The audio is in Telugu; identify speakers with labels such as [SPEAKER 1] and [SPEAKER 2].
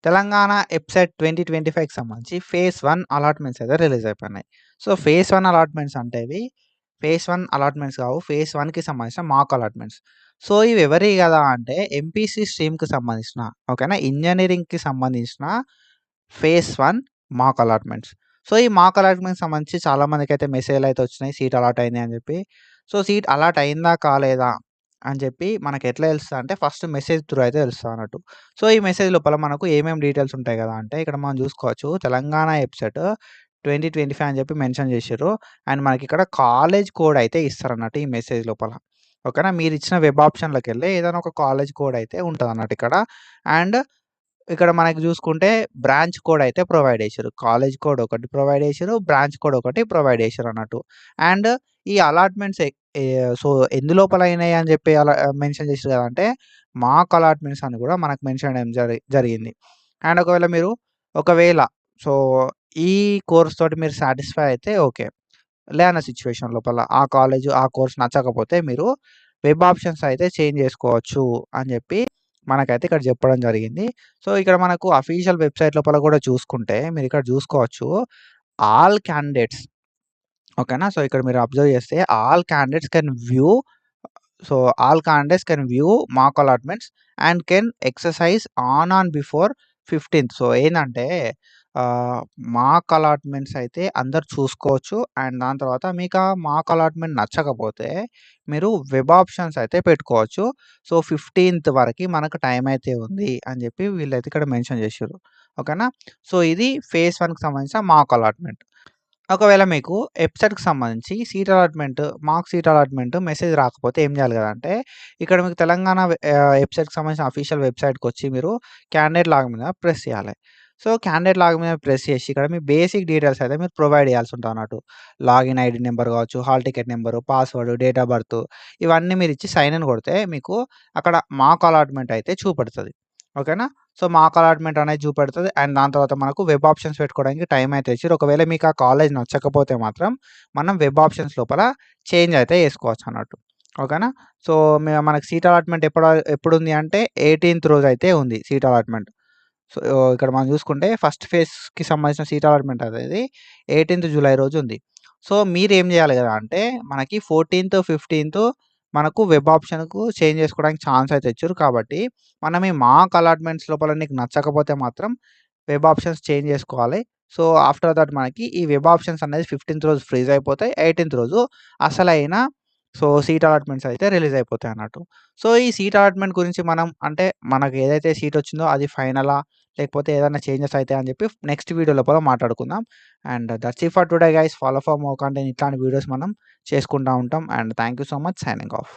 [SPEAKER 1] తెలంగాణ ఎబ్సెట్ 2025కి సంబంధించి ఫేజ్ 1 అలాట్‌మెంట్స్ అయితే రిలీజ్ అయిపోయినాయి. సో, ఫేజ్ 1 అలాట్‌మెంట్స్ అంటే ఇవి ఫేజ్ 1 అలాట్‌మెంట్స్ కావు. ఫేజ్ 1కి సంబంధించిన మాక్ అలాట్‌మెంట్స్. సో, ఇవి ఎవరియి గదా అంటే ఎంపీసీ స్ట్రీమ్‌కి సంబంధించిన ఓకేనా. ఇంజినీరింగ్‌కి సంబంధించిన ఫేజ్ 1 మాక్ అలాట్‌మెంట్స్. సో, ఈ మాక్ అలాట్‌మెంట్‌కి సంబంధించి చాలా మందికైతే మెసేజ్‌లయితే వచ్చినాయి. సీట్ అలాట్ అయింది అని జెప్పి. సో, సీట్ అలాట్ అయిందా? కాలేదా? అని జెప్పి మనకెట్లా తెలుస్తదంటే ఫస్ట్ మెసేజ్ త్రూ అయితే తెలుస్తదన్నట్టు. సో, ఈ మెసేజ్ లోపల మనకు ఏమేం డీటెయిల్స్ ఉంటాయి గదా! అంటే ఇక్కడ మనం జూసుకోవచ్చు. తెలంగాణ ఎబ్సెట్ 2025 అని జెప్పి మెన్షన్ జేషిర్రు. అండ్ మనకిక్కడ కాలేజ్ కోడ్ అయితే ఇస్తారన్నట్టు ఈ మెసేజ్ లోపల. ఓకేనా. మీరిచ్చిన వెబ్ ఆప్షన్‌లోకెళ్ళి ఏదైనా ఒక కాలేజ్ కోడ్ అయితే ఉంటదన్నట్టు ఇక్కడ. అండ్ ఇక్కడ మనకి జూసుకుంటే బ్రాంచ్ కోడ్ అయితే ప్రొవైడ్ జేషిర్రు. కాలేజ్ కోడ్ ఒకటి ప్రొవైడ్ జేషిర్రు. బ్రాంచ్ కోడ్ ఒకటి ప్రొవైడ్ జేషిర్రన్నట్టు. అండ్ ఈ అలాట్‌మెంట్స్ సో, ఎందులోపల అయినాయి అని జెప్పి మెన్షన్ జేషిర్రు గదంటే మాక్ అలాట్‌మెంట్స్ అని గూడా మనకు మెన్షన్ చేయడం జరిగింది. అండ్ ఒకవేళ సో, ఈ కోర్స్ తోటి మీరు సాటిస్ఫై అయితే ఓకే. లేని సిట్యుయేషన్ లోపల ఆ కోర్స్ నచ్చకపోతే మీరు వెబ్ ఆప్షన్స్ అయితే చేంజ్ జేసుకోవచ్చు అని జెప్పి మనకైతే ఇక్కడ జెప్పడం జరిగింది. సో, ఇక్కడ మనకు అఫీషియల్ వెబ్‌సైట్ లోపల గూడా చూసుకుంటే మీరిక్కడ జూసుకోవచ్చు. ఆల్ క్యాండిడేట్స్ ఓకేనా. సో, ఇక్కడ మీరు అబ్జర్వ్ జేస్తే all candidates can view mock allotments and can exercise on before 15థ్. సో, ఏందంటే మాక్ అలాట్‌మెంట్స్ అయితే అందరూ చూసుకోవచ్చు. అండ్ దాని తర్వాత మీకా మాక్ అలాట్‌మెంట్ నచ్చకపోతే మీరు వెబ్ ఆప్షన్స్ అయితే పెట్టుకోవచ్చు. సో, 15థ్ వరకి మనకు టైం అయితే ఉంది అని జెప్పి వీళ్ళైతే ఇక్కడ మెన్షన్ జేషిర్రు. ఓకేనా. సో, ఇది ఫేజ్ 1కి సంబంధించిన మాక్ అలాట్‌మెంట్. ఒకవేళ మీకు ఎబ్సెట్‌కి సంబంధించి సీట్ అలాట్‌మెంట్ మెసేజ్ రాకపోతే ఏం జేయాలి గదంటే, ఇక్కడ మీకు తెలంగాణ ఎబ్సెట్‌కి సంబంధించిన అఫీషియల్ వెబ్‌సైట్‌కొచ్చి మీరు క్యాండిడేట్ లాగ్ మీద ప్రెస్ చేయాలి. సో, క్యాండిడేట్ లాగ్ మీద ప్రెస్ చేసి ఇక్కడ మీ బేసిక్ డీటెయిల్స్ అయితే మీరు ప్రొవైడ్ చేయాల్సి ఉంటదన్నట్టు. లాగిన్ ఐడీ నంబర్ గావచ్చు, hall ticket number, password, date of birth ఇవన్నీ మీరిచ్చి సైన్ ఇన్ కొడితే మీకు అక్కడ మాక్ అలాట్‌మెంట్ అయితే చూపెడతది. ఓకేనా. సో, మాక్ అలాట్‌మెంట్ అనేది చూపెడతది. అండ్ దాని తర్వాత మనకు వెబ్ ఆప్షన్స్ పెట్టుకోవడానికి టైం అయితే ఇచ్చిర్రు. ఒకవేళ మీకు ఆ కాలేజ్ నచ్చకపోతే మాత్రం మనం వెబ్ ఆప్షన్స్ లోపల చేంజ్ అయితే చేసుకోవచ్చన్నట్టు. ఓకేనా. సో, మనకు సీట్ అలాట్‌మెంట్ ఎప్పుడుంది అంటే 18థ్ రోజైతే ఉంది సీట్ అలాట్‌మెంట్. సో, ఇక్కడ మనం చూసుకుంటే ఫస్ట్ ఫేజ్‌కి సంబంధించిన సీట్ అలాట్‌మెంట్ అనేది 18థ్ జూలై రోజు ఉంది. సో, మీరేం జేయాలి గదా! అంటే మనకి 14థ్, 15థ్ మనకు వెబ్ ఆప్షన్‌కు చేంజ్ చేసుకోవడానికి ఛాన్స్ అయితే ఇచ్చిర్రు. కాబట్టి మనం ఈ మాక్ అలాట్‌మెంట్స్ లోపల నీకు నచ్చకపోతే మాత్రం వెబ్ ఆప్షన్స్ చేంజ్ జేసుకోవాలి. సో, ఆఫ్టర్ దట్ మనకి ఈ వెబ్ ఆప్షన్స్ అనేది 15థ్ రోజు ఫ్రీజ్ అయిపోతాయి. 18థ్ రోజు అసలైన సీట్ అలాట్‌మెంట్స్ అయితే రిలీజ్ అయిపోతాయన్నట్టు. సో, ఈ సీట్ అలాట్‌మెంట్ గురించి మనం అంటే మనకు ఏదైతే సీట్ వచ్చిందో అది ఫైనలా? లేకపోతే ఏదైనా చేంజెస్ అయితాయా అని చెప్పి నెక్స్ట్ వీడియో లోపల మాట్లాడుకుందాం. And that's it for today guys. Follow for more content ఇట్లాంటి వీడియోస్ మనం చేసుకుంటా ఉంటాం. And thank you so much. Signing off.